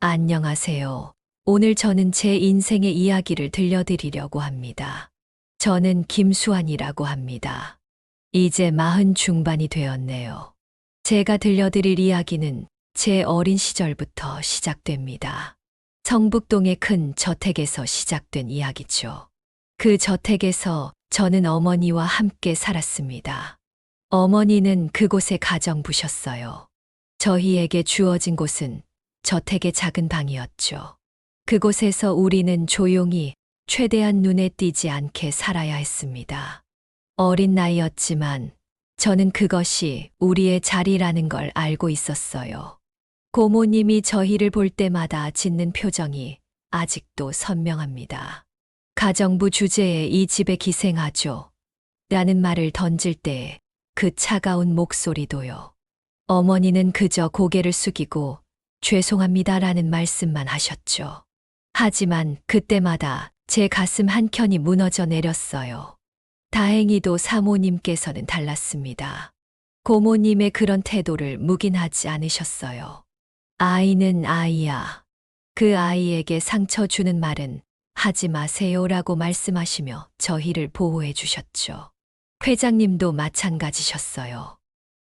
안녕하세요. 오늘 저는 제 인생의 이야기를 들려드리려고 합니다. 저는 김수환이라고 합니다. 이제 40 중반이 되었네요. 제가 들려드릴 이야기는 제 어린 시절부터 시작됩니다. 성북동의 큰 저택에서 시작된 이야기죠. 그 저택에서 저는 어머니와 함께 살았습니다. 어머니는 그곳에 가정부셨어요. 저희에게 주어진 곳은 저택의 작은 방이었죠. 그곳에서 우리는 조용히 최대한 눈에 띄지 않게 살아야 했습니다. 어린 나이였지만 저는 그것이 우리의 자리라는 걸 알고 있었어요. 고모님이 저희를 볼 때마다 짓는 표정이 아직도 선명합니다. 가정부 주제에 이 집에 기생하죠. 라는 말을 던질 때 그 차가운 목소리도요. 어머니는 그저 고개를 숙이고 죄송합니다라는 말씀만 하셨죠. 하지만 그때마다 제 가슴 한켠이 무너져 내렸어요. 다행히도 사모님께서는 달랐습니다. 고모님의 그런 태도를 묵인하지 않으셨어요. 아이는 아이야. 그 아이에게 상처 주는 말은 하지 마세요라고 말씀하시며 저희를 보호해 주셨죠. 회장님도 마찬가지셨어요.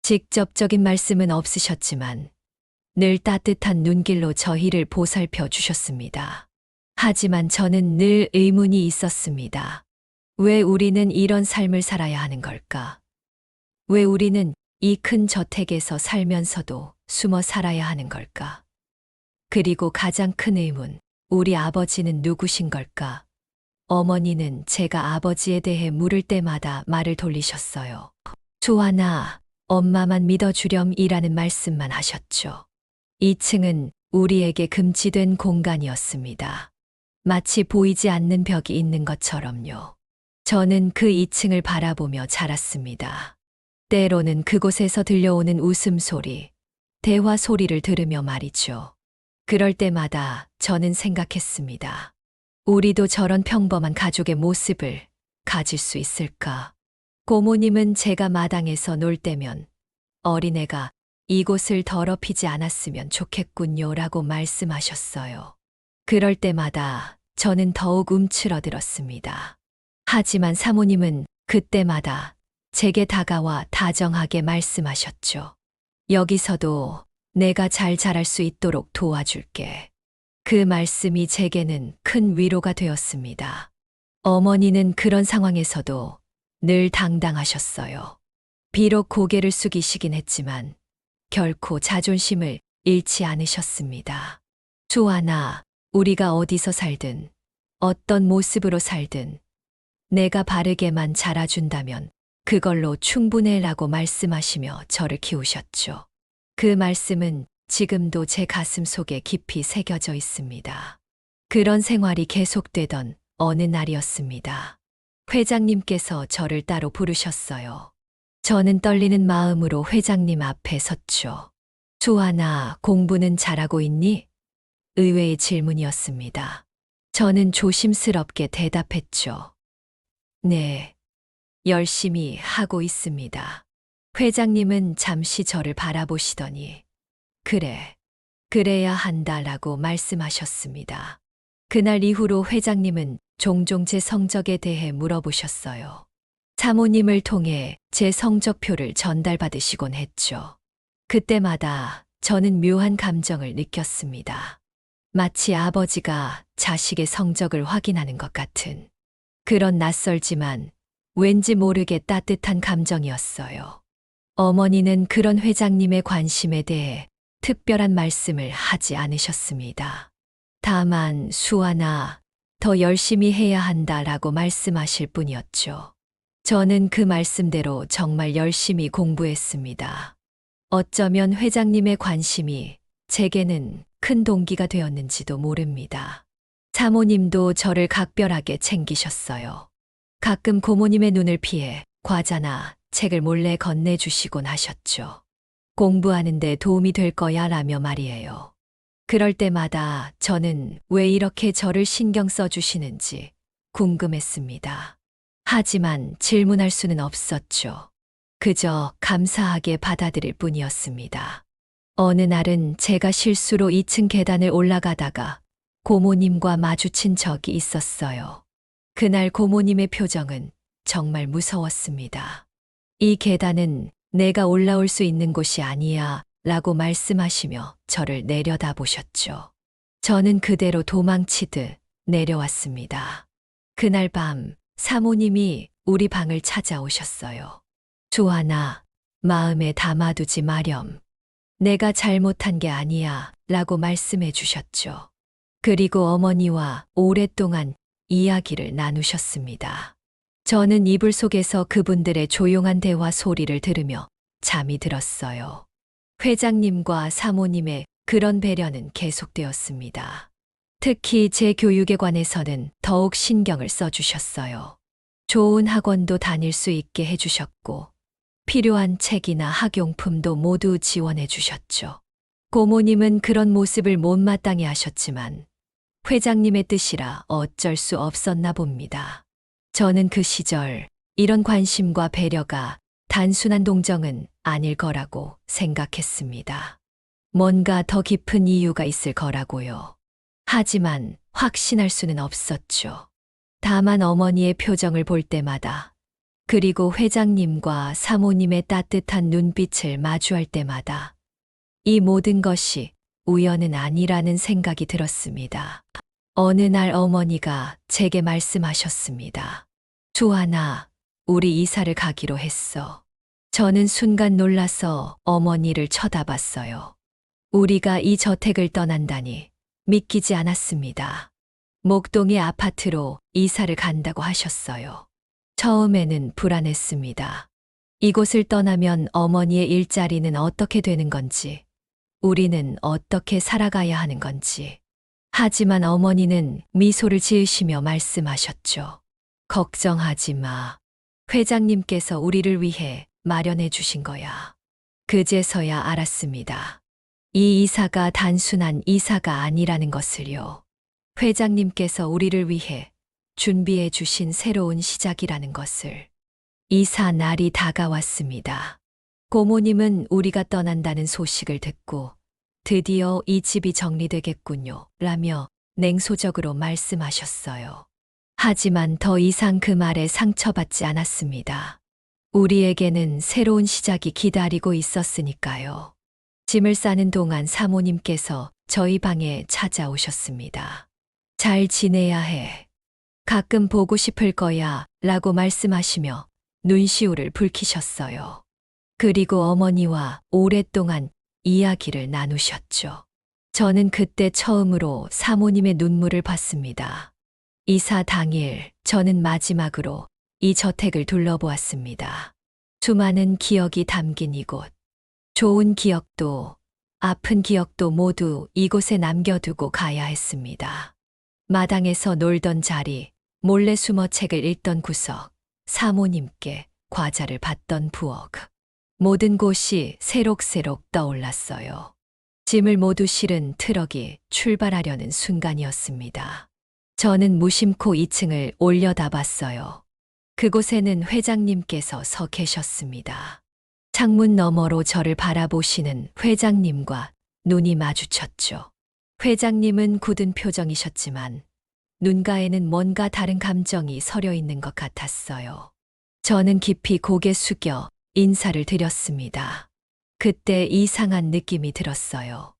직접적인 말씀은 없으셨지만 늘 따뜻한 눈길로 저희를 보살펴 주셨습니다. 하지만 저는 늘 의문이 있었습니다. 왜 우리는 이런 삶을 살아야 하는 걸까? 왜 우리는 이 큰 저택에서 살면서도 숨어 살아야 하는 걸까? 그리고 가장 큰 의문, 우리 아버지는 누구신 걸까? 어머니는 제가 아버지에 대해 물을 때마다 말을 돌리셨어요. 수환아, 엄마만 믿어주렴이라는 말씀만 하셨죠. 2층은 우리에게 금지된 공간이었습니다. 마치 보이지 않는 벽이 있는 것처럼요. 저는 그 2층을 바라보며 자랐습니다. 때로는 그곳에서 들려오는 웃음소리, 대화 소리를 들으며 말이죠. 그럴 때마다 저는 생각했습니다. 우리도 저런 평범한 가족의 모습을 가질 수 있을까? 고모님은 제가 마당에서 놀 때면 어린애가 이곳을 더럽히지 않았으면 좋겠군요 라고 말씀하셨어요. 그럴 때마다 저는 더욱 움츠러들었습니다. 하지만 사모님은 그때마다 제게 다가와 다정하게 말씀하셨죠. 여기서도 내가 잘 자랄 수 있도록 도와줄게. 그 말씀이 제게는 큰 위로가 되었습니다. 어머니는 그런 상황에서도 늘 당당하셨어요. 비록 고개를 숙이시긴 했지만 결코 자존심을 잃지 않으셨습니다. 수환아, 우리가 어디서 살든 어떤 모습으로 살든 내가 바르게만 자라준다면 그걸로 충분해라고 말씀하시며 저를 키우셨죠. 그 말씀은 지금도 제 가슴 속에 깊이 새겨져 있습니다. 그런 생활이 계속되던 어느 날이었습니다. 회장님께서 저를 따로 부르셨어요. 저는 떨리는 마음으로 회장님 앞에 섰죠. 수환아, 공부는 잘하고 있니? 의외의 질문이었습니다. 저는 조심스럽게 대답했죠. 네, 열심히 하고 있습니다. 회장님은 잠시 저를 바라보시더니 그래, 그래야 한다라고 말씀하셨습니다. 그날 이후로 회장님은 종종 제 성적에 대해 물어보셨어요. 사모님을 통해 제 성적표를 전달받으시곤 했죠. 그때마다 저는 묘한 감정을 느꼈습니다. 마치 아버지가 자식의 성적을 확인하는 것 같은 그런 낯설지만 왠지 모르게 따뜻한 감정이었어요. 어머니는 그런 회장님의 관심에 대해 특별한 말씀을 하지 않으셨습니다. 다만 수환아, 더 열심히 해야 한다라고 말씀하실 뿐이었죠. 저는 그 말씀대로 정말 열심히 공부했습니다. 어쩌면 회장님의 관심이 제게는 큰 동기가 되었는지도 모릅니다. 사모님도 저를 각별하게 챙기셨어요. 가끔 고모님의 눈을 피해 과자나 책을 몰래 건네주시곤 하셨죠. 공부하는데 도움이 될 거야 라며 말이에요. 그럴 때마다 저는 왜 이렇게 저를 신경 써주시는지 궁금했습니다. 하지만 질문할 수는 없었죠. 그저 감사하게 받아들일 뿐이었습니다. 어느 날은 제가 실수로 2층 계단을 올라가다가 고모님과 마주친 적이 있었어요. 그날 고모님의 표정은 정말 무서웠습니다. 이 계단은 내가 올라올 수 있는 곳이 아니야 라고 말씀하시며 저를 내려다 보셨죠. 저는 그대로 도망치듯 내려왔습니다. 그날 밤 사모님이 우리 방을 찾아오셨어요. 수아나, 마음에 담아두지 마렴. 내가 잘못한 게 아니야 라고 말씀해 주셨죠. 그리고 어머니와 오랫동안 이야기를 나누셨습니다. 저는 이불 속에서 그분들의 조용한 대화 소리를 들으며 잠이 들었어요. 회장님과 사모님의 그런 배려는 계속되었습니다. 특히 제 교육에 관해서는 더욱 신경을 써주셨어요. 좋은 학원도 다닐 수 있게 해주셨고, 필요한 책이나 학용품도 모두 지원해 주셨죠. 고모님은 그런 모습을 못마땅해 하셨지만 회장님의 뜻이라 어쩔 수 없었나 봅니다. 저는 그 시절 이런 관심과 배려가 단순한 동정은 아닐 거라고 생각했습니다. 뭔가 더 깊은 이유가 있을 거라고요. 하지만 확신할 수는 없었죠. 다만 어머니의 표정을 볼 때마다 그리고 회장님과 사모님의 따뜻한 눈빛을 마주할 때마다 이 모든 것이 우연은 아니라는 생각이 들었습니다. 어느 날 어머니가 제게 말씀하셨습니다. 수아나, 우리 이사를 가기로 했어. 저는 순간 놀라서 어머니를 쳐다봤어요. 우리가 이 저택을 떠난다니 믿기지 않았습니다. 목동의 아파트로 이사를 간다고 하셨어요. 처음에는 불안했습니다. 이곳을 떠나면 어머니의 일자리는 어떻게 되는 건지, 우리는 어떻게 살아가야 하는 건지. 하지만 어머니는 미소를 지으시며 말씀하셨죠. 걱정하지 마. 회장님께서 우리를 위해 마련해 주신 거야. 그제서야 알았습니다. 이 이사가 단순한 이사가 아니라는 것을요. 회장님께서 우리를 위해 준비해 주신 새로운 시작이라는 것을. 이사 날이 다가왔습니다. 고모님은 우리가 떠난다는 소식을 듣고 드디어 이 집이 정리되겠군요 라며 냉소적으로 말씀하셨어요. 하지만 더 이상 그 말에 상처받지 않았습니다. 우리에게는 새로운 시작이 기다리고 있었으니까요. 짐을 싸는 동안 사모님께서 저희 방에 찾아오셨습니다. 잘 지내야 해. 가끔 보고 싶을 거야 라고 말씀하시며 눈시울을 붉히셨어요. 그리고 어머니와 오랫동안 이야기를 나누셨죠. 저는 그때 처음으로 사모님의 눈물을 봤습니다. 이사 당일 저는 마지막으로 이 저택을 둘러보았습니다. 수많은 기억이 담긴 이곳. 좋은 기억도 아픈 기억도 모두 이곳에 남겨두고 가야 했습니다. 마당에서 놀던 자리, 몰래 숨어 책을 읽던 구석, 사모님께 과자를 받던 부엌. 모든 곳이 새록새록 떠올랐어요. 짐을 모두 실은 트럭이 출발하려는 순간이었습니다. 저는 무심코 2층을 올려다봤어요. 그곳에는 회장님께서 서 계셨습니다. 창문 너머로 저를 바라보시는 회장님과 눈이 마주쳤죠. 회장님은 굳은 표정이셨지만 눈가에는 뭔가 다른 감정이 서려 있는 것 같았어요. 저는 깊이 고개 숙여 인사를 드렸습니다. 그때 이상한 느낌이 들었어요.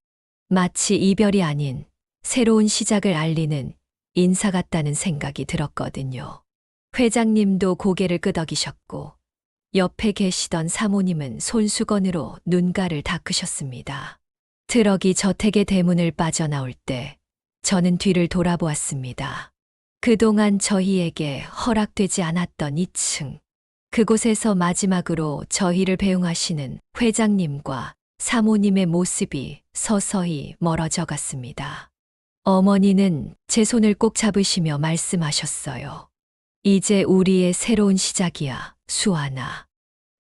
마치 이별이 아닌 새로운 시작을 알리는 인사 같다는 생각이 들었거든요. 회장님도 고개를 끄덕이셨고 옆에 계시던 사모님은 손수건으로 눈가를 닦으셨습니다. 트럭이 저택의 대문을 빠져나올 때 저는 뒤를 돌아보았습니다. 그동안 저희에게 허락되지 않았던 2층. 그곳에서 마지막으로 저희를 배웅하시는 회장님과 사모님의 모습이 서서히 멀어져 갔습니다. 어머니는 제 손을 꼭 잡으시며 말씀하셨어요. 이제 우리의 새로운 시작이야, 수아나.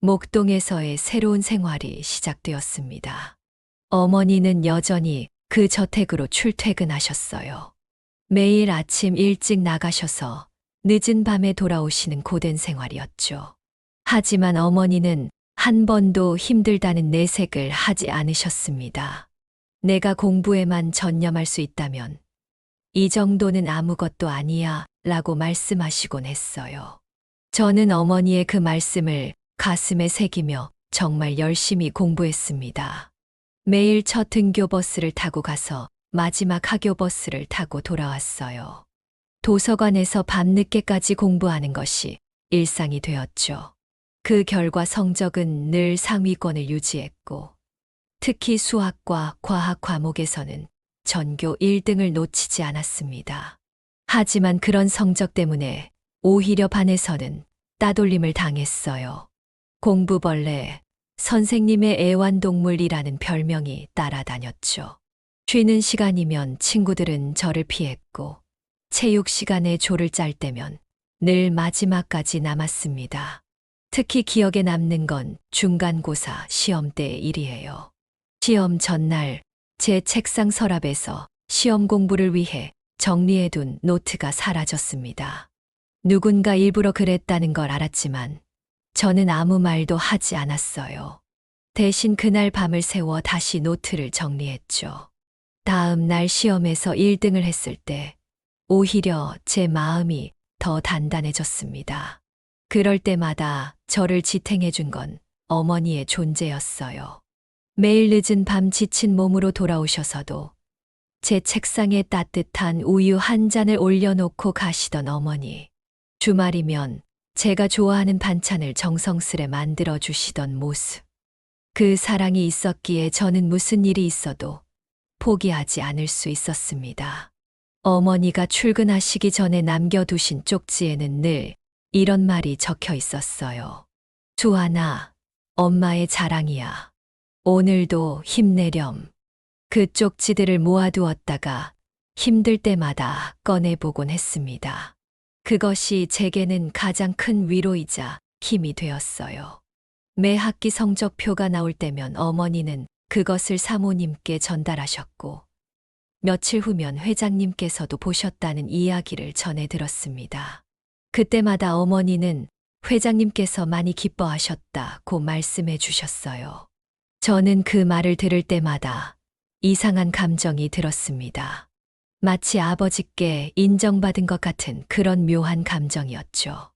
목동에서의 새로운 생활이 시작되었습니다. 어머니는 여전히 그 저택으로 출퇴근하셨어요. 매일 아침 일찍 나가셔서 늦은 밤에 돌아오시는 고된 생활이었죠. 하지만 어머니는 한 번도 힘들다는 내색을 하지 않으셨습니다. 내가 공부에만 전념할 수 있다면 이 정도는 아무것도 아니야 라고 말씀하시곤 했어요. 저는 어머니의 그 말씀을 가슴에 새기며 정말 열심히 공부했습니다. 매일 첫 등교버스를 타고 가서 마지막 하교버스를 타고 돌아왔어요. 도서관에서 밤늦게까지 공부하는 것이 일상이 되었죠. 그 결과 성적은 늘 상위권을 유지했고, 특히 수학과 과학 과목에서는 전교 1등을 놓치지 않았습니다. 하지만 그런 성적 때문에 오히려 반에서는 따돌림을 당했어요. 공부벌레, 선생님의 애완동물이라는 별명이 따라다녔죠. 쉬는 시간이면 친구들은 저를 피했고, 체육 시간에 조를 짤 때면 늘 마지막까지 남았습니다. 특히 기억에 남는 건 중간고사 시험 때의 일이에요. 시험 전날 제 책상 서랍에서 시험 공부를 위해 정리해둔 노트가 사라졌습니다. 누군가 일부러 그랬다는 걸 알았지만 저는 아무 말도 하지 않았어요. 대신 그날 밤을 새워 다시 노트를 정리했죠. 다음 날 시험에서 1등을 했을 때 오히려 제 마음이 더 단단해졌습니다. 그럴 때마다 저를 지탱해 준 건 어머니의 존재였어요. 매일 늦은 밤 지친 몸으로 돌아오셔서도 제 책상에 따뜻한 우유 한 잔을 올려놓고 가시던 어머니. 주말이면 제가 좋아하는 반찬을 정성스레 만들어 주시던 모습. 그 사랑이 있었기에 저는 무슨 일이 있어도 포기하지 않을 수 있었습니다. 어머니가 출근하시기 전에 남겨두신 쪽지에는 늘 이런 말이 적혀 있었어요. 주하나, 엄마의 자랑이야. 오늘도 힘내렴. 그 쪽지들을 모아두었다가 힘들 때마다 꺼내보곤 했습니다. 그것이 제게는 가장 큰 위로이자 힘이 되었어요. 매 학기 성적표가 나올 때면 어머니는 그것을 사모님께 전달하셨고, 며칠 후면 회장님께서도 보셨다는 이야기를 전해 들었습니다. 그때마다 어머니는 회장님께서 많이 기뻐하셨다고 말씀해 주셨어요. 저는 그 말을 들을 때마다 이상한 감정이 들었습니다. 마치 아버지께 인정받은 것 같은 그런 묘한 감정이었죠.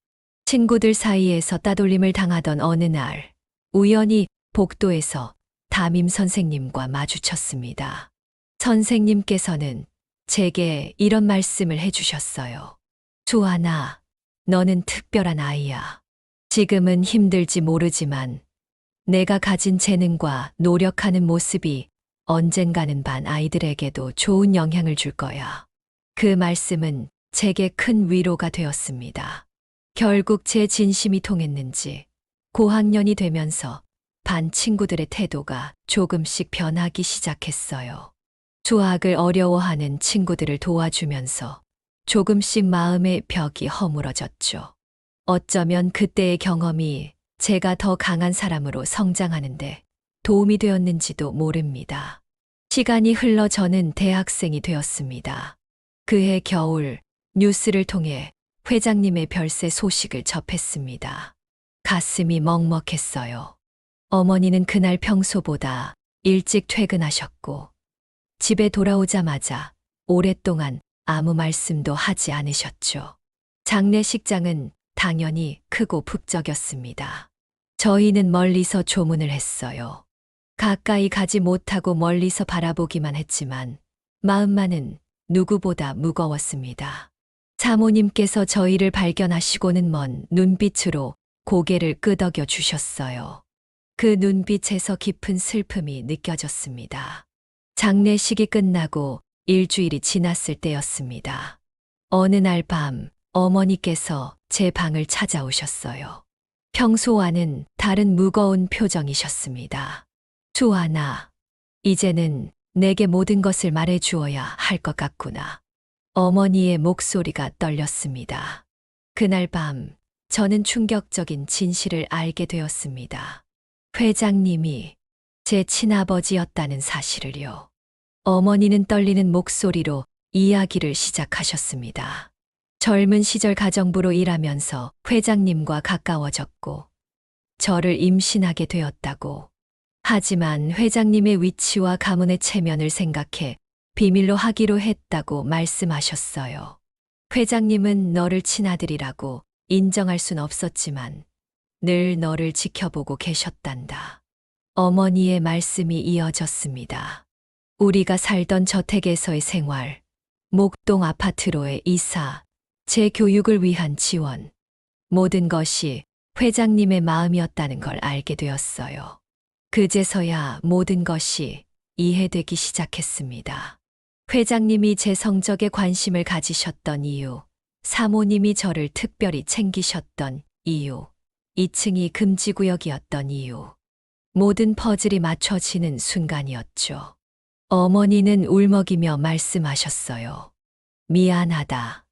친구들 사이에서 따돌림을 당하던 어느 날, 우연히 복도에서 담임 선생님과 마주쳤습니다. 선생님께서는 제게 이런 말씀을 해주셨어요. 주하나, 너는 특별한 아이야. 지금은 힘들지 모르지만 내가 가진 재능과 노력하는 모습이 언젠가는 반 아이들에게도 좋은 영향을 줄 거야. 그 말씀은 제게 큰 위로가 되었습니다. 결국 제 진심이 통했는지 고학년이 되면서 반 친구들의 태도가 조금씩 변하기 시작했어요. 수학을 어려워하는 친구들을 도와주면서 조금씩 마음의 벽이 허물어졌죠. 어쩌면 그때의 경험이 제가 더 강한 사람으로 성장하는데 도움이 되었는지도 모릅니다. 시간이 흘러 저는 대학생이 되었습니다. 그해 겨울 뉴스를 통해 회장님의 별세 소식을 접했습니다. 가슴이 먹먹했어요. 어머니는 그날 평소보다 일찍 퇴근하셨고 집에 돌아오자마자 오랫동안 아무 말씀도 하지 않으셨죠. 장례식장은 당연히 크고 북적였습니다. 저희는 멀리서 조문을 했어요. 가까이 가지 못하고 멀리서 바라보기만 했지만 마음만은 누구보다 무거웠습니다. 사모님께서 저희를 발견하시고는 먼 눈빛으로 고개를 끄덕여 주셨어요. 그 눈빛에서 깊은 슬픔이 느껴졌습니다. 장례식이 끝나고 일주일이 지났을 때였습니다. 어느 날 밤 어머니께서 제 방을 찾아오셨어요. 평소와는 다른 무거운 표정이셨습니다. 주하나, 이제는 내게 모든 것을 말해 주어야 할 것 같구나. 어머니의 목소리가 떨렸습니다. 그날 밤 저는 충격적인 진실을 알게 되었습니다. 회장님이 제 친아버지였다는 사실을요. 어머니는 떨리는 목소리로 이야기를 시작하셨습니다. 젊은 시절 가정부로 일하면서 회장님과 가까워졌고 저를 임신하게 되었다고. 하지만 회장님의 위치와 가문의 체면을 생각해 비밀로 하기로 했다고 말씀하셨어요. 회장님은 너를 친아들이라고 인정할 순 없었지만 늘 너를 지켜보고 계셨단다. 어머니의 말씀이 이어졌습니다. 우리가 살던 저택에서의 생활, 목동 아파트로의 이사, 제 교육을 위한 지원, 모든 것이 회장님의 마음이었다는 걸 알게 되었어요. 그제서야 모든 것이 이해되기 시작했습니다. 회장님이 제 성적에 관심을 가지셨던 이유, 사모님이 저를 특별히 챙기셨던 이유, 2층이 금지구역이었던 이유, 모든 퍼즐이 맞춰지는 순간이었죠. 어머니는 울먹이며 말씀하셨어요. 미안하다.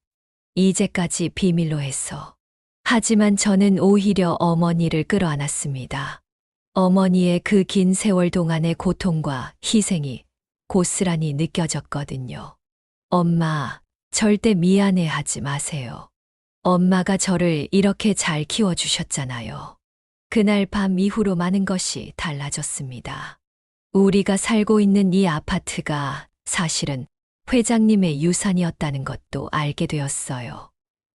이제까지 비밀로 해서. 하지만 저는 오히려 어머니를 끌어안았습니다. 어머니의 그 긴 세월 동안의 고통과 희생이 고스란히 느껴졌거든요. 엄마, 절대 미안해하지 마세요. 엄마가 저를 이렇게 잘 키워주셨잖아요. 그날 밤 이후로 많은 것이 달라졌습니다. 우리가 살고 있는 이 아파트가 사실은 회장님의 유산이었다는 것도 알게 되었어요.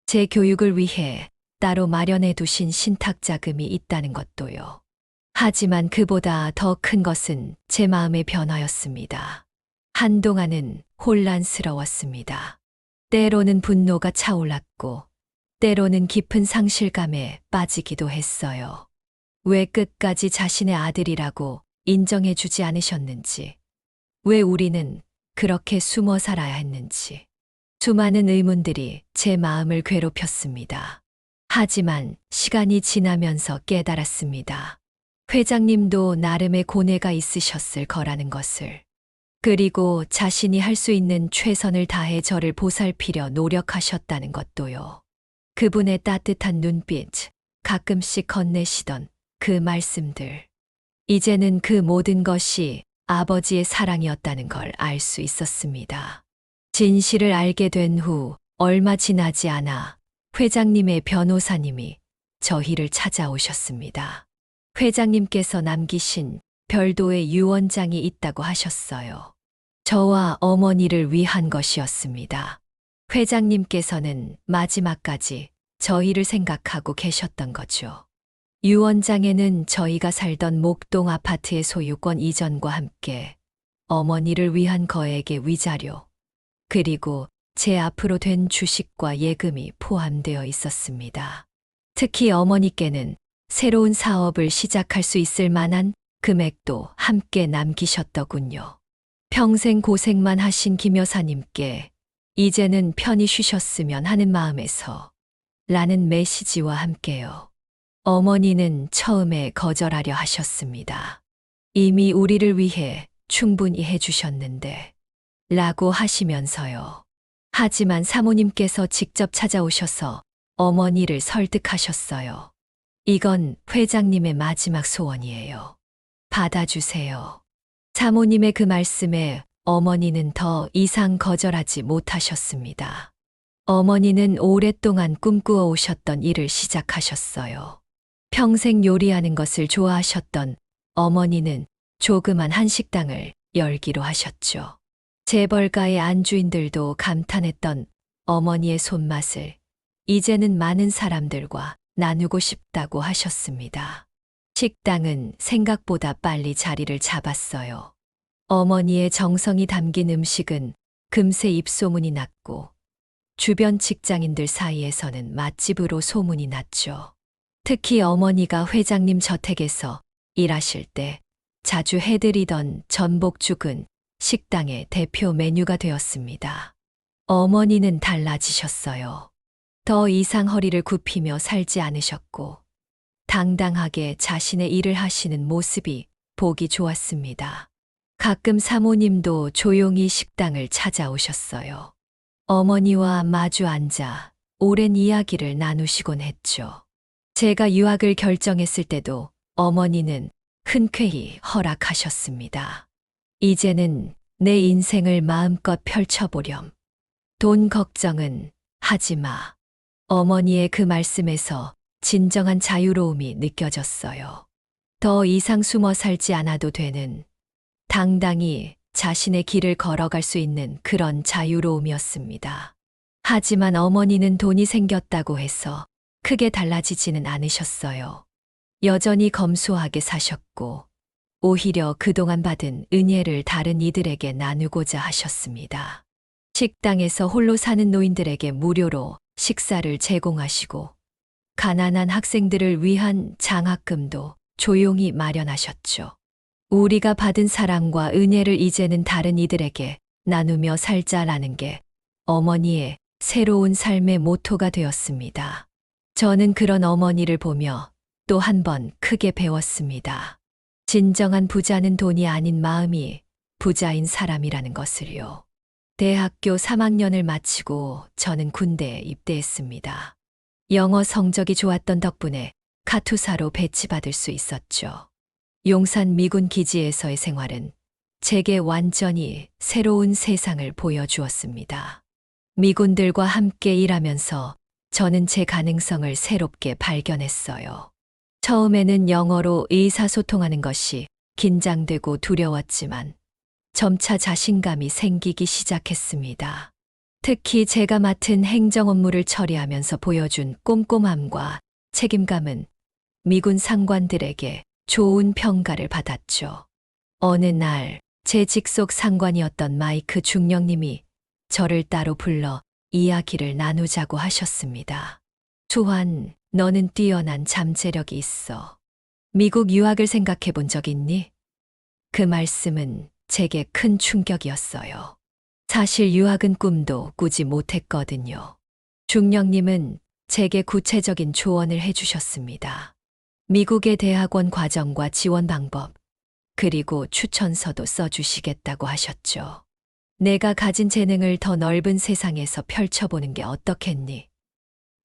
제 교육을 위해 따로 마련해 두신 신탁 자금이 있다는 것도요. 하지만 그보다 더 큰 것은 제 마음의 변화였습니다. 한동안은 혼란스러웠습니다. 때로는 분노가 차올랐고, 때로는 깊은 상실감에 빠지기도 했어요. 왜 끝까지 자신의 아들이라고 인정해 주지 않으셨는지, 왜 우리는 그렇게 숨어 살아야 했는지, 수많은 의문들이 제 마음을 괴롭혔습니다. 하지만 시간이 지나면서 깨달았습니다. 회장님도 나름의 고뇌가 있으셨을 거라는 것을. 그리고 자신이 할 수 있는 최선을 다해 저를 보살피려 노력하셨다는 것도요. 그분의 따뜻한 눈빛, 가끔씩 건네시던 그 말씀들. 이제는 그 모든 것이 아버지의 사랑이었다는 걸 알 수 있었습니다. 진실을 알게 된 후 얼마 지나지 않아 회장님의 변호사님이 저희를 찾아오셨습니다. 회장님께서 남기신 별도의 유언장이 있다고 하셨어요. 저와 어머니를 위한 것이었습니다. 회장님께서는 마지막까지 저희를 생각하고 계셨던 거죠. 유언장에는 저희가 살던 목동 아파트의 소유권 이전과 함께 어머니를 위한 거액의 위자료, 그리고 제 앞으로 된 주식과 예금이 포함되어 있었습니다. 특히 어머니께는 새로운 사업을 시작할 수 있을 만한 금액도 함께 남기셨더군요. 평생 고생만 하신 김 여사님께 이제는 편히 쉬셨으면 하는 마음에서 라는 메시지와 함께요. 어머니는 처음에 거절하려 하셨습니다. 이미 우리를 위해 충분히 해주셨는데 라고 하시면서요. 하지만 사모님께서 직접 찾아오셔서 어머니를 설득하셨어요. 이건 회장님의 마지막 소원이에요. 받아주세요. 사모님의 그 말씀에 어머니는 더 이상 거절하지 못하셨습니다. 어머니는 오랫동안 꿈꾸어 오셨던 일을 시작하셨어요. 평생 요리하는 것을 좋아하셨던 어머니는 조그만 한식당을 열기로 하셨죠. 재벌가의 안주인들도 감탄했던 어머니의 손맛을 이제는 많은 사람들과 나누고 싶다고 하셨습니다. 식당은 생각보다 빨리 자리를 잡았어요. 어머니의 정성이 담긴 음식은 금세 입소문이 났고 주변 직장인들 사이에서는 맛집으로 소문이 났죠. 특히 어머니가 회장님 저택에서 일하실 때 자주 해드리던 전복죽은 식당의 대표 메뉴가 되었습니다. 어머니는 달라지셨어요. 더 이상 허리를 굽히며 살지 않으셨고 당당하게 자신의 일을 하시는 모습이 보기 좋았습니다. 가끔 사모님도 조용히 식당을 찾아오셨어요. 어머니와 마주 앉아 오랜 이야기를 나누시곤 했죠. 제가 유학을 결정했을 때도 어머니는 흔쾌히 허락하셨습니다. 이제는 내 인생을 마음껏 펼쳐보렴. 돈 걱정은 하지 마. 어머니의 그 말씀에서 진정한 자유로움이 느껴졌어요. 더 이상 숨어 살지 않아도 되는, 당당히 자신의 길을 걸어갈 수 있는 그런 자유로움이었습니다. 하지만 어머니는 돈이 생겼다고 해서 크게 달라지지는 않으셨어요. 여전히 검소하게 사셨고, 오히려 그동안 받은 은혜를 다른 이들에게 나누고자 하셨습니다. 식당에서 홀로 사는 노인들에게 무료로 식사를 제공하시고, 가난한 학생들을 위한 장학금도 조용히 마련하셨죠. 우리가 받은 사랑과 은혜를 이제는 다른 이들에게 나누며 살자라는 게 어머니의 새로운 삶의 모토가 되었습니다. 저는 그런 어머니를 보며 또 한 번 크게 배웠습니다. 진정한 부자는 돈이 아닌 마음이 부자인 사람이라는 것을요. 대학교 3학년을 마치고 저는 군대에 입대했습니다. 영어 성적이 좋았던 덕분에 카투사로 배치받을 수 있었죠. 용산 미군 기지에서의 생활은 제게 완전히 새로운 세상을 보여주었습니다. 미군들과 함께 일하면서 저는 제 가능성을 새롭게 발견했어요. 처음에는 영어로 의사소통하는 것이 긴장되고 두려웠지만 점차 자신감이 생기기 시작했습니다. 특히 제가 맡은 행정 업무를 처리하면서 보여준 꼼꼼함과 책임감은 미군 상관들에게 좋은 평가를 받았죠. 어느 날 제 직속 상관이었던 마이크 중령님이 저를 따로 불러 이야기를 나누자고 하셨습니다. 조한, 너는 뛰어난 잠재력이 있어. 미국 유학을 생각해 본 적 있니? 그 말씀은 제게 큰 충격이었어요. 사실 유학은 꿈도 꾸지 못했거든요. 중령님은 제게 구체적인 조언을 해주셨습니다. 미국의 대학원 과정과 지원 방법, 그리고 추천서도 써주시겠다고 하셨죠. 내가 가진 재능을 더 넓은 세상에서 펼쳐보는 게 어떻겠니?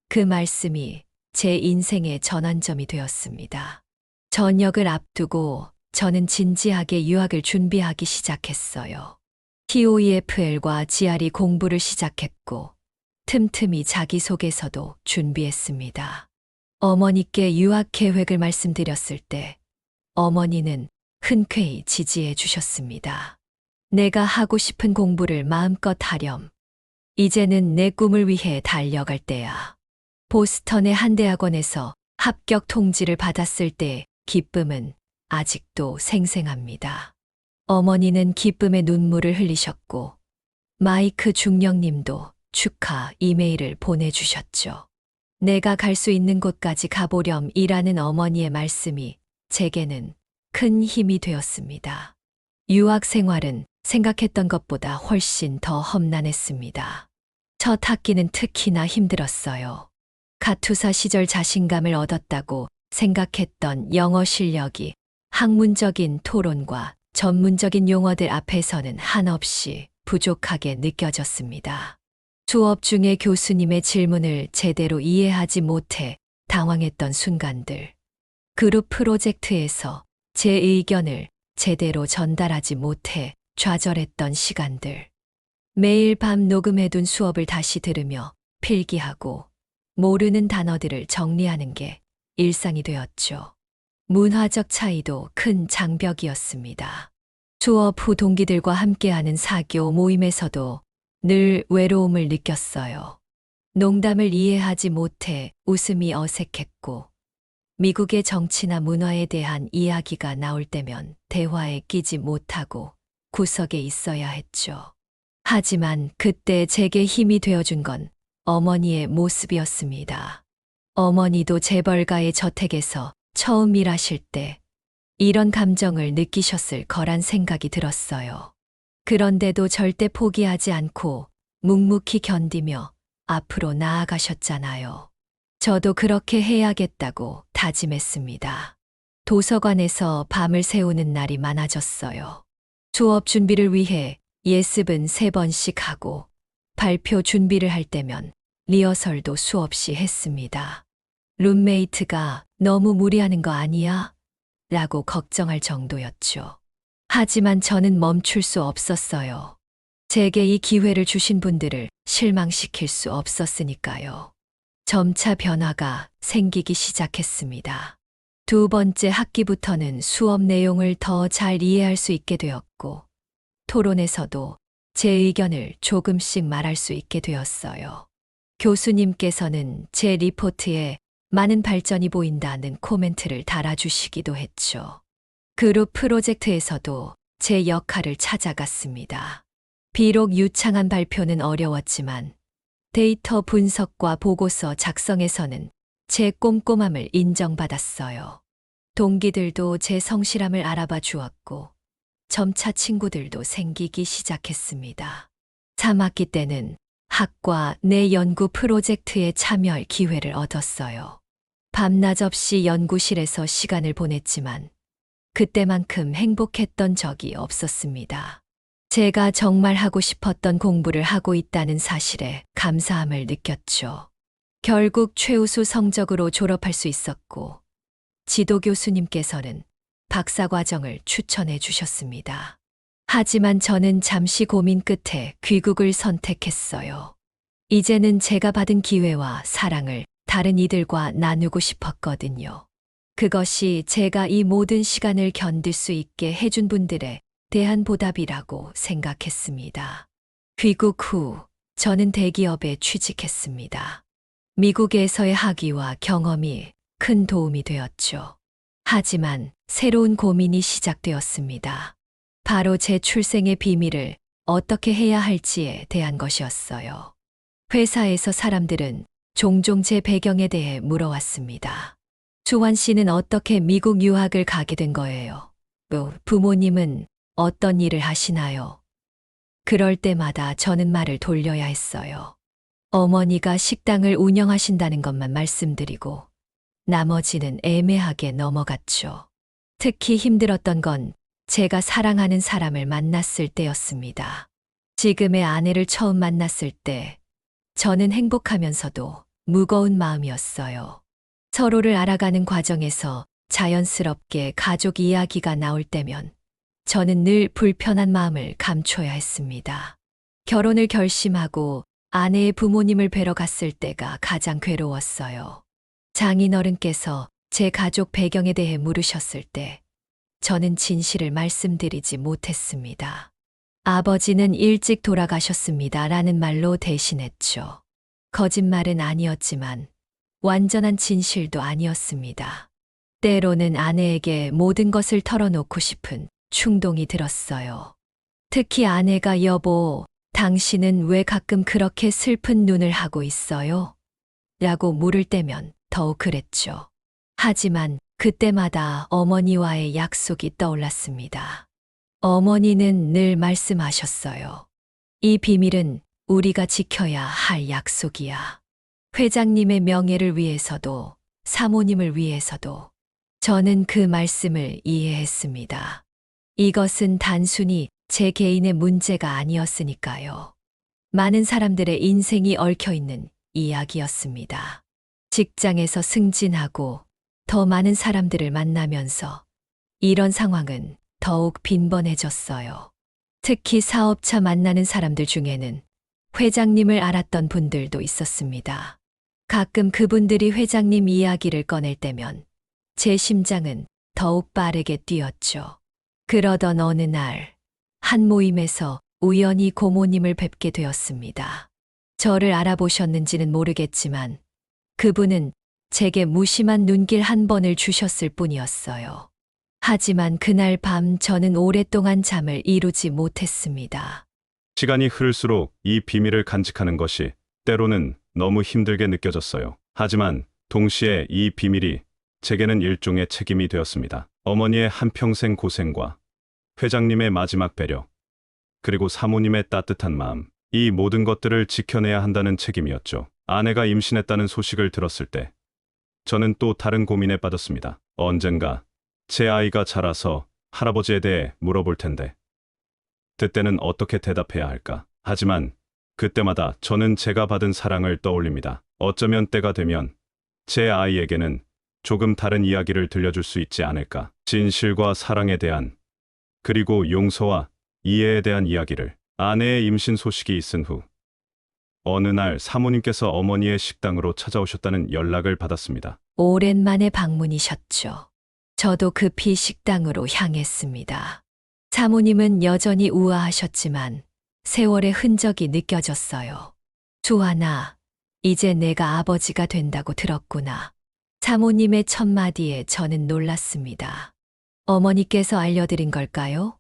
그 말씀이 제 인생의 전환점이 되었습니다. 전역을 앞두고 저는 진지하게 유학을 준비하기 시작했어요. TOEFL과 GRE 공부를 시작했고, 틈틈이 자기소개서도 준비했습니다. 어머니께 유학 계획을 말씀드렸을 때 어머니는 흔쾌히 지지해 주셨습니다. 내가 하고 싶은 공부를 마음껏 하렴. 이제는 내 꿈을 위해 달려갈 때야. 보스턴의 한 대학원에서 합격 통지를 받았을 때의 기쁨은 아직도 생생합니다. 어머니는 기쁨의 눈물을 흘리셨고, 마이크 중령님도 축하 이메일을 보내주셨죠. 내가 갈 수 있는 곳까지 가보렴이라는 어머니의 말씀이 제게는 큰 힘이 되었습니다. 유학 생활은 생각했던 것보다 훨씬 더 험난했습니다. 첫 학기는 특히나 힘들었어요. 카투사 시절 자신감을 얻었다고 생각했던 영어 실력이 학문적인 토론과 전문적인 용어들 앞에서는 한없이 부족하게 느껴졌습니다. 수업 중에 교수님의 질문을 제대로 이해하지 못해 당황했던 순간들, 그룹 프로젝트에서 제 의견을 제대로 전달하지 못해 좌절했던 시간들, 매일 밤 녹음해둔 수업을 다시 들으며 필기하고 모르는 단어들을 정리하는 게 일상이 되었죠. 문화적 차이도 큰 장벽이었습니다. 수업 후 동기들과 함께하는 사교 모임에서도 늘 외로움을 느꼈어요. 농담을 이해하지 못해 웃음이 어색했고, 미국의 정치나 문화에 대한 이야기가 나올 때면 대화에 끼지 못하고 구석에 있어야 했죠. 하지만 그때 제게 힘이 되어준 건 어머니의 모습이었습니다. 어머니도 재벌가의 저택에서 처음 일하실 때 이런 감정을 느끼셨을 거란 생각이 들었어요. 그런데도 절대 포기하지 않고 묵묵히 견디며 앞으로 나아가셨잖아요. 저도 그렇게 해야겠다고 다짐했습니다. 도서관에서 밤을 새우는 날이 많아졌어요. 수업 준비를 위해 예습은 3번씩 하고 발표 준비를 할 때면 리허설도 수없이 했습니다. 룸메이트가 너무 무리하는 거 아니야? 라고 걱정할 정도였죠. 하지만 저는 멈출 수 없었어요. 제게 이 기회를 주신 분들을 실망시킬 수 없었으니까요. 점차 변화가 생기기 시작했습니다. 두 번째 학기부터는 수업 내용을 더 잘 이해할 수 있게 되었고, 토론에서도 제 의견을 조금씩 말할 수 있게 되었어요. 교수님께서는 제 리포트에 많은 발전이 보인다는 코멘트를 달아주시기도 했죠. 그룹 프로젝트에서도 제 역할을 찾아갔습니다. 비록 유창한 발표는 어려웠지만 데이터 분석과 보고서 작성에서는 제 꼼꼼함을 인정받았어요. 동기들도 제 성실함을 알아봐 주었고, 점차 친구들도 생기기 시작했습니다. 3학기 때는 학과 내 연구 프로젝트에 참여할 기회를 얻었어요. 밤낮 없이 연구실에서 시간을 보냈지만 그때만큼 행복했던 적이 없었습니다. 제가 정말 하고 싶었던 공부를 하고 있다는 사실에 감사함을 느꼈죠. 결국 최우수 성적으로 졸업할 수 있었고, 지도 교수님께서는 박사과정을 추천해 주셨습니다. 하지만 저는 잠시 고민 끝에 귀국을 선택했어요. 이제는 제가 받은 기회와 사랑을 다른 이들과 나누고 싶었거든요. 그것이 제가 이 모든 시간을 견딜 수 있게 해준 분들에 대한 보답이라고 생각했습니다. 귀국 후 저는 대기업에 취직했습니다. 미국에서의 학위와 경험이 큰 도움이 되었죠. 하지만 새로운 고민이 시작되었습니다. 바로 제 출생의 비밀을 어떻게 해야 할지에 대한 것이었어요. 회사에서 사람들은 종종 제 배경에 대해 물어왔습니다. 수환 씨는 어떻게 미국 유학을 가게 된 거예요? 부모님은 어떤 일을 하시나요? 그럴 때마다 저는 말을 돌려야 했어요. 어머니가 식당을 운영하신다는 것만 말씀드리고 나머지는 애매하게 넘어갔죠. 특히 힘들었던 건 제가 사랑하는 사람을 만났을 때였습니다. 지금의 아내를 처음 만났을 때 저는 행복하면서도 무거운 마음이었어요. 서로를 알아가는 과정에서 자연스럽게 가족 이야기가 나올 때면 저는 늘 불편한 마음을 감춰야 했습니다. 결혼을 결심하고 아내의 부모님을 뵈러 갔을 때가 가장 괴로웠어요. 장인어른께서 제 가족 배경에 대해 물으셨을 때 저는 진실을 말씀드리지 못했습니다. 아버지는 일찍 돌아가셨습니다 라는 말로 대신했죠. 거짓말은 아니었지만 완전한 진실도 아니었습니다. 때로는 아내에게 모든 것을 털어놓고 싶은 충동이 들었어요. 특히 아내가 여보, 당신은 왜 가끔 그렇게 슬픈 눈을 하고 있어요? 라고 물을 때면 더욱 그랬죠. 하지만 그때마다 어머니와의 약속이 떠올랐습니다. 어머니는 늘 말씀하셨어요. 이 비밀은 우리가 지켜야 할 약속이야. 회장님의 명예를 위해서도 사모님을 위해서도 저는 그 말씀을 이해했습니다. 이것은 단순히 제 개인의 문제가 아니었으니까요. 많은 사람들의 인생이 얽혀 있는 이야기였습니다. 직장에서 승진하고 더 많은 사람들을 만나면서 이런 상황은 더욱 빈번해졌어요. 특히 사업차 만나는 사람들 중에는 회장님을 알았던 분들도 있었습니다. 가끔 그분들이 회장님 이야기를 꺼낼 때면 제 심장은 더욱 빠르게 뛰었죠. 그러던 어느 날, 한 모임에서 우연히 고모님을 뵙게 되었습니다. 저를 알아보셨는지는 모르겠지만 그분은 제게 무심한 눈길 한 번을 주셨을 뿐이었어요. 하지만 그날 밤 저는 오랫동안 잠을 이루지 못했습니다. 시간이 흐를수록 이 비밀을 간직하는 것이 때로는 너무 힘들게 느껴졌어요. 하지만 동시에 이 비밀이 제게는 일종의 책임이 되었습니다. 어머니의 한평생 고생과 회장님의 마지막 배려, 그리고 사모님의 따뜻한 마음, 이 모든 것들을 지켜내야 한다는 책임이었죠. 아내가 임신했다는 소식을 들었을 때 저는 또 다른 고민에 빠졌습니다. 언젠가 제 아이가 자라서 할아버지에 대해 물어볼 텐데 그때는 어떻게 대답해야 할까? 하지만 그때마다 저는 제가 받은 사랑을 떠올립니다. 어쩌면 때가 되면 제 아이에게는 조금 다른 이야기를 들려줄 수 있지 않을까? 진실과 사랑에 대한, 그리고 용서와 이해에 대한 이야기를. 아내의 임신 소식이 있은 후 어느 날 사모님께서 어머니의 식당으로 찾아오셨다는 연락을 받았습니다. 오랜만에 방문이셨죠. 저도 급히 식당으로 향했습니다. 사모님은 여전히 우아하셨지만 세월의 흔적이 느껴졌어요. 주하나, 이제 내가 아버지가 된다고 들었구나. 사모님의 첫마디에 저는 놀랐습니다. 어머니께서 알려드린 걸까요?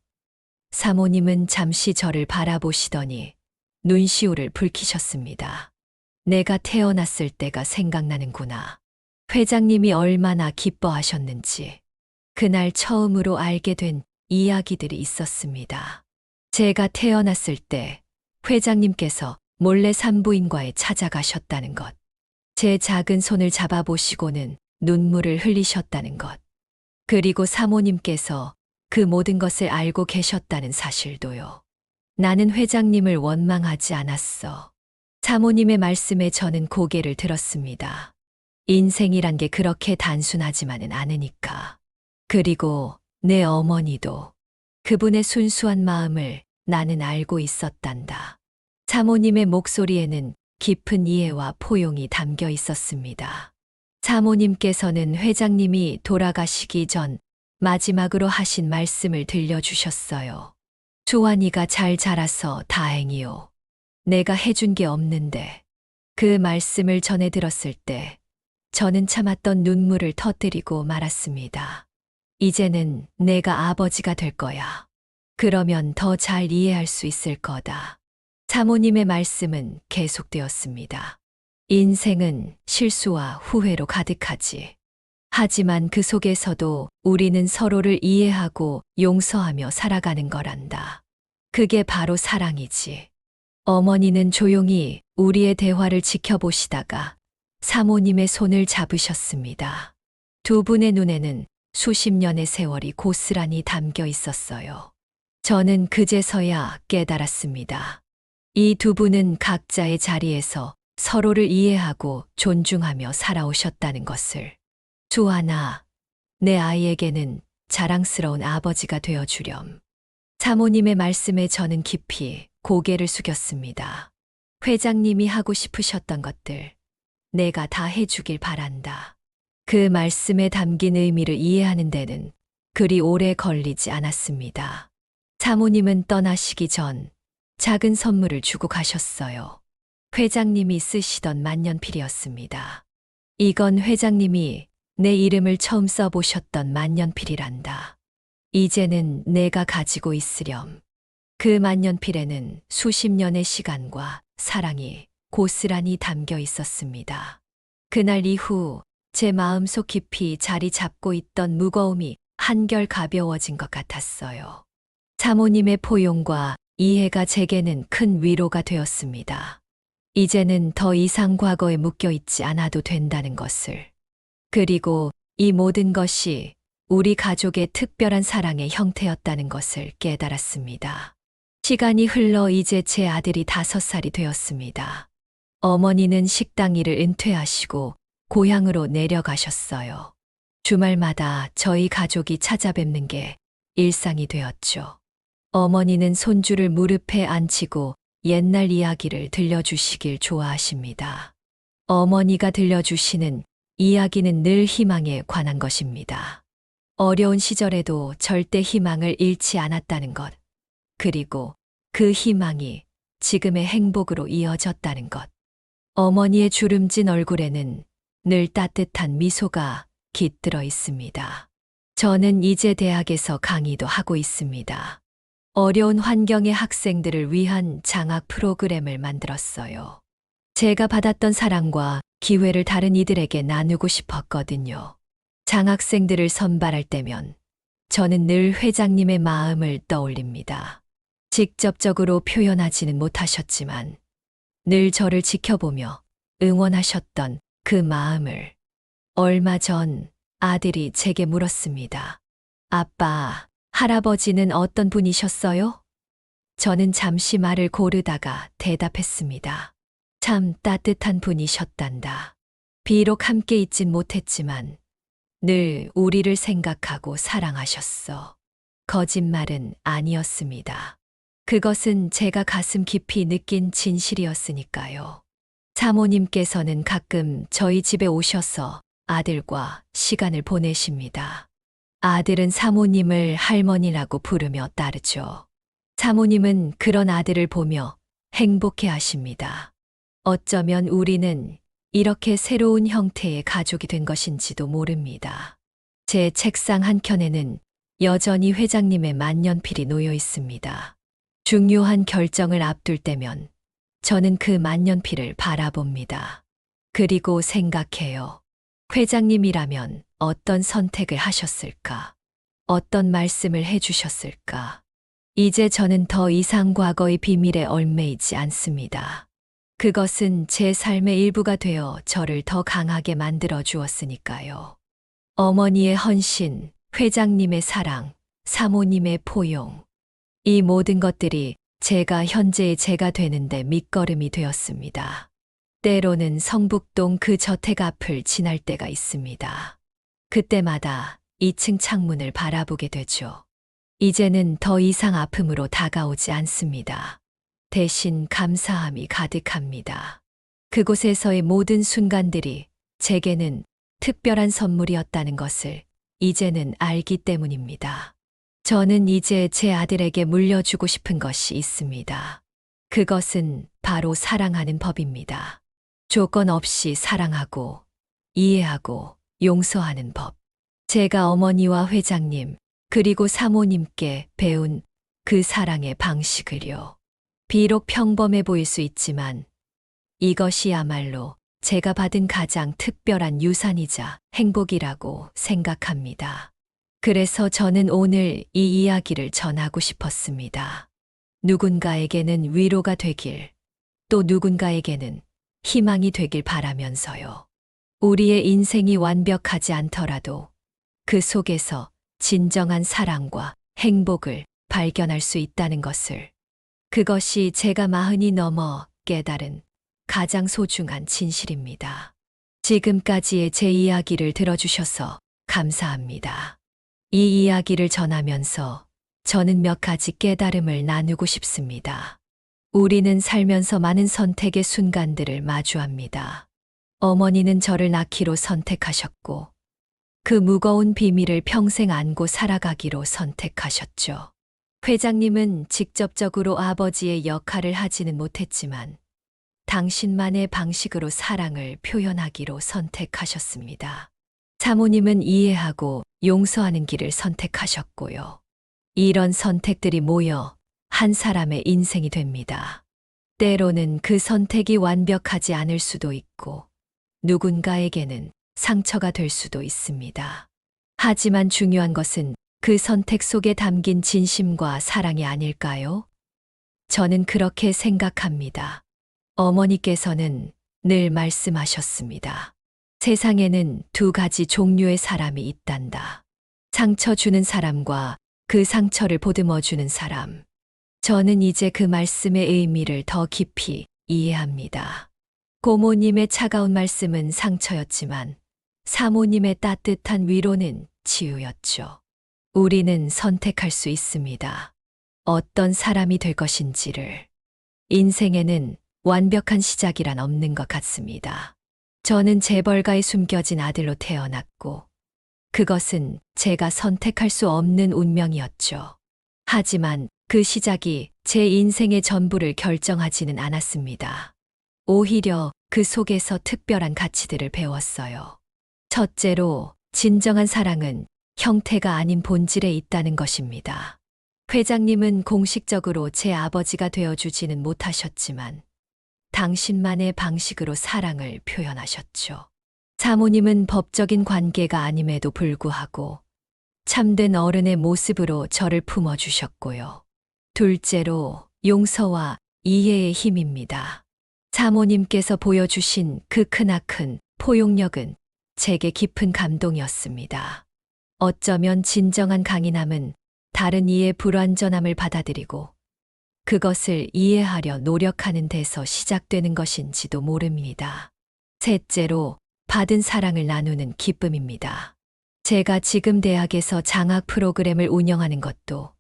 사모님은 잠시 저를 바라보시더니 눈시울을 붉히셨습니다. 내가 태어났을 때가 생각나는구나. 회장님이 얼마나 기뻐하셨는지. 그날 처음으로 알게 된 이야기들이 있었습니다. 제가 태어났을 때 회장님께서 몰래 산부인과에 찾아가셨다는 것. 제 작은 손을 잡아보시고는 눈물을 흘리셨다는 것. 그리고 사모님께서 그 모든 것을 알고 계셨다는 사실도요. 나는 회장님을 원망하지 않았어. 사모님의 말씀에 저는 고개를 들었습니다. 인생이란 게 그렇게 단순하지만은 않으니까. 그리고 내 어머니도 그분의 순수한 마음을 나는 알고 있었단다. 사모님의 목소리에는 깊은 이해와 포용이 담겨 있었습니다. 사모님께서는 회장님이 돌아가시기 전 마지막으로 하신 말씀을 들려주셨어요. 조한이가 잘 자라서 다행이요. 내가 해준 게 없는데. 그 말씀을 전해 들었을 때 저는 참았던 눈물을 터뜨리고 말았습니다. 이제는 내가 아버지가 될 거야. 그러면 더 잘 이해할 수 있을 거다. 사모님의 말씀은 계속되었습니다. 인생은 실수와 후회로 가득하지. 하지만 그 속에서도 우리는 서로를 이해하고 용서하며 살아가는 거란다. 그게 바로 사랑이지. 어머니는 조용히 우리의 대화를 지켜보시다가 사모님의 손을 잡으셨습니다. 두 분의 눈에는 수십 년의 세월이 고스란히 담겨 있었어요. 저는 그제서야 깨달았습니다. 이 두 분은 각자의 자리에서 서로를 이해하고 존중하며 살아오셨다는 것을. 조하나, 내 아이에게는 자랑스러운 아버지가 되어주렴. 사모님의 말씀에 저는 깊이 고개를 숙였습니다. 회장님이 하고 싶으셨던 것들, 내가 다 해주길 바란다. 그 말씀에 담긴 의미를 이해하는 데는 그리 오래 걸리지 않았습니다. 사모님은 떠나시기 전 작은 선물을 주고 가셨어요. 회장님이 쓰시던 만년필이었습니다. 이건 회장님이 내 이름을 처음 써보셨던 만년필이란다. 이제는 내가 가지고 있으렴. 그 만년필에는 수십 년의 시간과 사랑이 고스란히 담겨 있었습니다. 그날 이후 제 마음속 깊이 자리 잡고 있던 무거움이 한결 가벼워진 것 같았어요. 사모님의 포용과 이해가 제게는 큰 위로가 되었습니다. 이제는 더 이상 과거에 묶여 있지 않아도 된다는 것을. 그리고 이 모든 것이 우리 가족의 특별한 사랑의 형태였다는 것을 깨달았습니다. 시간이 흘러 이제 제 아들이 5살이 되었습니다. 어머니는 식당 일을 은퇴하시고 고향으로 내려가셨어요. 주말마다 저희 가족이 찾아뵙는 게 일상이 되었죠. 어머니는 손주를 무릎에 앉히고 옛날 이야기를 들려주시길 좋아하십니다. 어머니가 들려주시는 이야기는 늘 희망에 관한 것입니다. 어려운 시절에도 절대 희망을 잃지 않았다는 것, 그리고 그 희망이 지금의 행복으로 이어졌다는 것. 어머니의 주름진 얼굴에는 늘 따뜻한 미소가 깃들어 있습니다. 저는 이제 대학에서 강의도 하고 있습니다. 어려운 환경의 학생들을 위한 장학 프로그램을 만들었어요. 제가 받았던 사랑과 기회를 다른 이들에게 나누고 싶었거든요. 장학생들을 선발할 때면 저는 늘 회장님의 마음을 떠올립니다. 직접적으로 표현하지는 못하셨지만 늘 저를 지켜보며 응원하셨던 그 마음을. 얼마 전 아들이 제게 물었습니다. 아빠, 할아버지는 어떤 분이셨어요? 저는 잠시 말을 고르다가 대답했습니다. 참 따뜻한 분이셨단다. 비록 함께 있진 못했지만 늘 우리를 생각하고 사랑하셨어. 거짓말은 아니었습니다. 그것은 제가 가슴 깊이 느낀 진실이었으니까요. 사모님께서는 가끔 저희 집에 오셔서 아들과 시간을 보내십니다. 아들은 사모님을 할머니라고 부르며 따르죠. 사모님은 그런 아들을 보며 행복해 하십니다. 어쩌면 우리는 이렇게 새로운 형태의 가족이 된 것인지도 모릅니다. 제 책상 한켠에는 여전히 회장님의 만년필이 놓여 있습니다. 중요한 결정을 앞둘 때면 저는 그 만년필을 바라봅니다. 그리고 생각해요. 회장님이라면 어떤 선택을 하셨을까? 어떤 말씀을 해주셨을까? 이제 저는 더 이상 과거의 비밀에 얽매이지 않습니다. 그것은 제 삶의 일부가 되어 저를 더 강하게 만들어 주었으니까요. 어머니의 헌신, 회장님의 사랑, 사모님의 포용. 이 모든 것들이 제가 현재의 제가 되는데 밑거름이 되었습니다. 때로는 성북동 그 저택 앞을 지날 때가 있습니다. 그때마다 2층 창문을 바라보게 되죠. 이제는 더 이상 아픔으로 다가오지 않습니다. 대신 감사함이 가득합니다. 그곳에서의 모든 순간들이 제게는 특별한 선물이었다는 것을 이제는 알기 때문입니다. 저는 이제 제 아들에게 물려주고 싶은 것이 있습니다. 그것은 바로 사랑하는 법입니다. 조건 없이 사랑하고, 이해하고, 용서하는 법. 제가 어머니와 회장님, 그리고 사모님께 배운 그 사랑의 방식을요. 비록 평범해 보일 수 있지만 이것이야말로 제가 받은 가장 특별한 유산이자 행복이라고 생각합니다. 그래서 저는 오늘 이 이야기를 전하고 싶었습니다. 누군가에게는 위로가 되길, 또 누군가에게는 희망이 되길 바라면서요. 우리의 인생이 완벽하지 않더라도 그 속에서 진정한 사랑과 행복을 발견할 수 있다는 것을, 그것이 제가 40이 넘어 깨달은 가장 소중한 진실입니다. 지금까지의 제 이야기를 들어주셔서 감사합니다. 이 이야기를 전하면서 저는 몇 가지 깨달음을 나누고 싶습니다. 우리는 살면서 많은 선택의 순간들을 마주합니다. 어머니는 저를 낳기로 선택하셨고, 그 무거운 비밀을 평생 안고 살아가기로 선택하셨죠. 회장님은 직접적으로 아버지의 역할을 하지는 못했지만 당신만의 방식으로 사랑을 표현하기로 선택하셨습니다. 사모님은 이해하고 용서하는 길을 선택하셨고요. 이런 선택들이 모여 한 사람의 인생이 됩니다. 때로는 그 선택이 완벽하지 않을 수도 있고 누군가에게는 상처가 될 수도 있습니다. 하지만 중요한 것은 그 선택 속에 담긴 진심과 사랑이 아닐까요? 저는 그렇게 생각합니다. 어머니께서는 늘 말씀하셨습니다. 세상에는 두 가지 종류의 사람이 있단다. 상처 주는 사람과 그 상처를 보듬어 주는 사람. 저는 이제 그 말씀의 의미를 더 깊이 이해합니다. 고모님의 차가운 말씀은 상처였지만 사모님의 따뜻한 위로는 치유였죠. 우리는 선택할 수 있습니다. 어떤 사람이 될 것인지를. 인생에는 완벽한 시작이란 없는 것 같습니다. 저는 재벌가에 숨겨진 아들로 태어났고, 그것은 제가 선택할 수 없는 운명이었죠. 하지만 그 시작이 제 인생의 전부를 결정하지는 않았습니다. 오히려 그 속에서 특별한 가치들을 배웠어요. 첫째로, 진정한 사랑은 형태가 아닌 본질에 있다는 것입니다. 회장님은 공식적으로 제 아버지가 되어주지는 못하셨지만 당신만의 방식으로 사랑을 표현하셨죠. 사모님은 법적인 관계가 아님에도 불구하고 참된 어른의 모습으로 저를 품어주셨고요. 둘째로, 용서와 이해의 힘입니다. 사모님께서 보여주신 그 크나큰 포용력은 제게 깊은 감동이었습니다. 어쩌면 진정한 강인함은 다른 이의 불완전함을 받아들이고 그것을 이해하려 노력하는 데서 시작되는 것인지도 모릅니다. 셋째로, 받은 사랑을 나누는 기쁨입니다. 제가 지금 대학에서 장학 프로그램을 운영하는 것도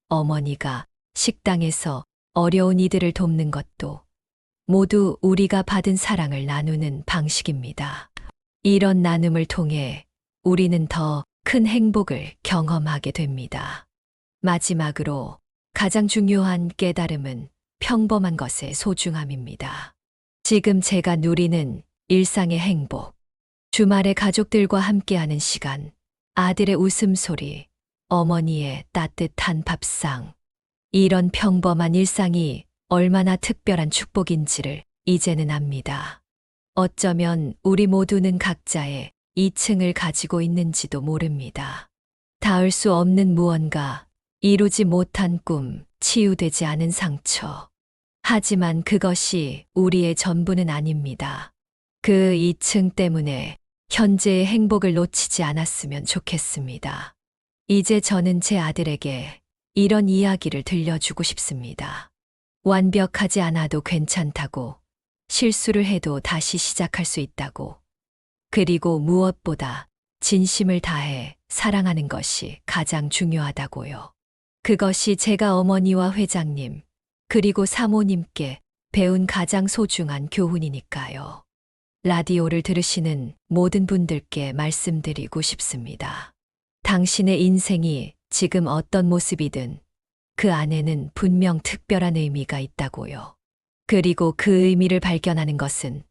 어머니가 식당에서 어려운 이들을 돕는 것도 모두 우리가 받은 사랑을 나누는 방식입니다. 이런 나눔을 통해 우리는 더 큰 행복을 경험하게 됩니다. 마지막으로 가장 중요한 깨달음은 평범한 것의 소중함입니다. 지금 제가 누리는 일상의 행복, 주말에 가족들과 함께하는 시간, 아들의 웃음소리, 어머니의 따뜻한 밥상, 이런 평범한 일상이 얼마나 특별한 축복인지를 이제는 압니다. 어쩌면 우리 모두는 각자의 2층을 가지고 있는지도 모릅니다. 닿을 수 없는 무언가, 이루지 못한 꿈, 치유되지 않은 상처. 하지만 그것이 우리의 전부는 아닙니다. 그 2층 때문에 현재의 행복을 놓치지 않았으면 좋겠습니다. 이제 저는 제 아들에게 이런 이야기를 들려주고 싶습니다. 완벽하지 않아도 괜찮다고, 실수를 해도 다시 시작할 수 있다고, 그리고 무엇보다 진심을 다해 사랑하는 것이 가장 중요하다고요. 그것이 제가 어머니와 회장님, 그리고 사모님께 배운 가장 소중한 교훈이니까요. 라디오를 들으시는 모든 분들께 말씀드리고 싶습니다. 당신의 인생이 지금 어떤 모습이든 그 안에는 분명 특별한 의미가 있다고요. 그리고 그 의미를 발견하는 것은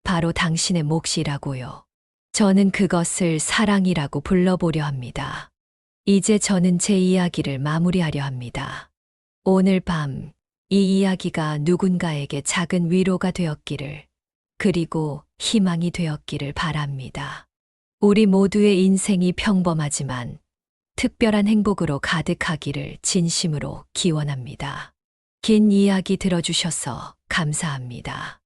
바로 당신의 몫이라고요. 저는 그것을 사랑이라고 불러보려 합니다. 이제 저는 제 이야기를 마무리하려 합니다. 오늘 밤 이 이야기가 누군가에게 작은 위로가 되었기를, 그리고 희망이 되었기를 바랍니다. 우리 모두의 인생이 평범하지만 특별한 행복으로 가득하기를 진심으로 기원합니다. 긴 이야기 들어주셔서 감사합니다.